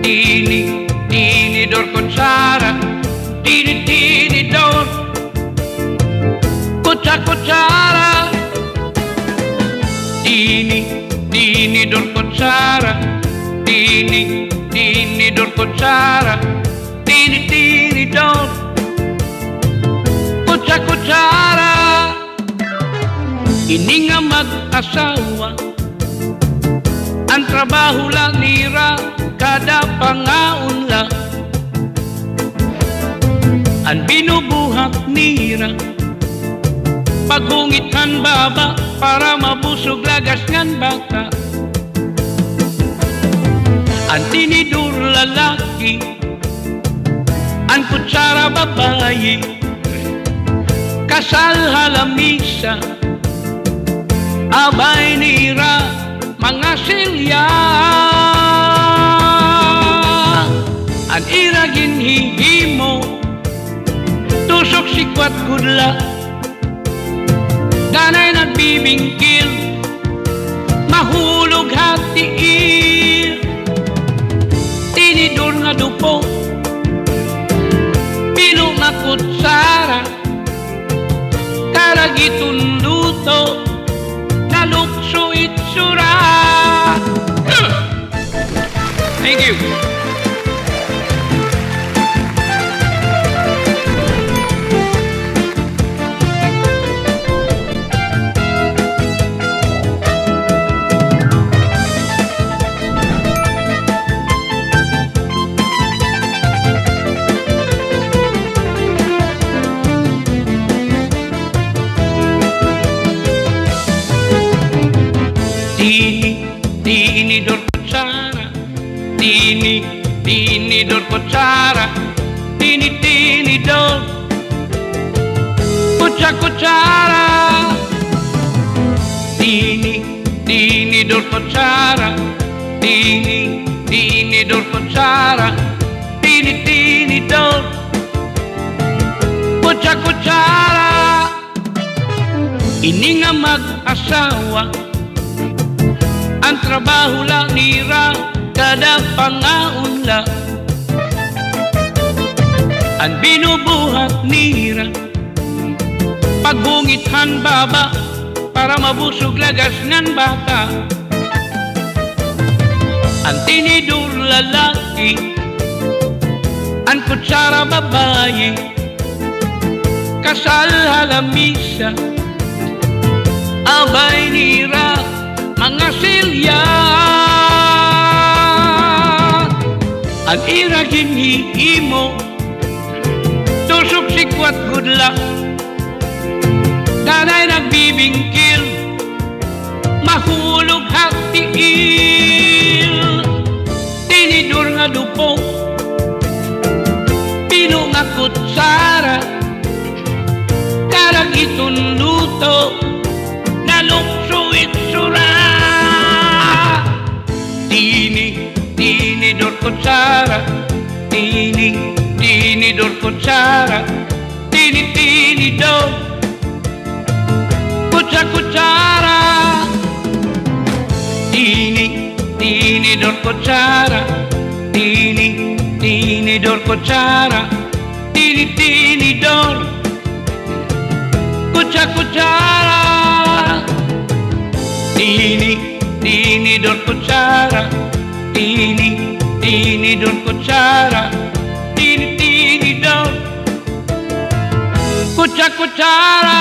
Tinidor Kutsara, Tinidor Kutsara, Tinidor Kutsara, Tinidor Kutsara, Tinidor Kutsara. Ini nga mag-asawa, ang trabaho lang nira, kada pangaon lang. Ang binubuhat nira, paghungitan baba, para mabusog lagas ngan baka. Ang tinidor lalaki, ang kutsara babae, kasal halamisa, abay nira, mga silya. Ang iragin hihimo, tusok sikwat gudla, danay nagbibingkil, mahulog hatiil. Tinidor nga dupo, pino nga kutsara, karagitun luto, nalukso itsura. Thank you. Tinidor Kutsara, Tinidor Kutsara, Tinidor Kutsara, Tinidor Kutsara, Tinidor Kutsara, Tinidor Kutsara. Ini nga mag-asawa, ang trabaho lang nira, kada pangaon lang. Ang binubuhat nira, paghungithan baba, para mabusog lagas ngan bata. Ang tinidor lalaki, ang kutsara babae, kasal halamisa, abay nira, mga silya. Ang iragin hihimo, tusok sikwat gudla, danay nagbibingkil, mahulog hatiil. Tinidor nga dupo, pino nga kutsara, karagitun luto, nalukso itsura. Tinidor Kutsara, Tinidor Kutsara, Tinidor Kutsara, Tinidor Kutsara, Tinidor Kutsara, Tinidor Kutsara, Tinidor Kutsara, Tinidor Kutsara, Tinidor Kutsara.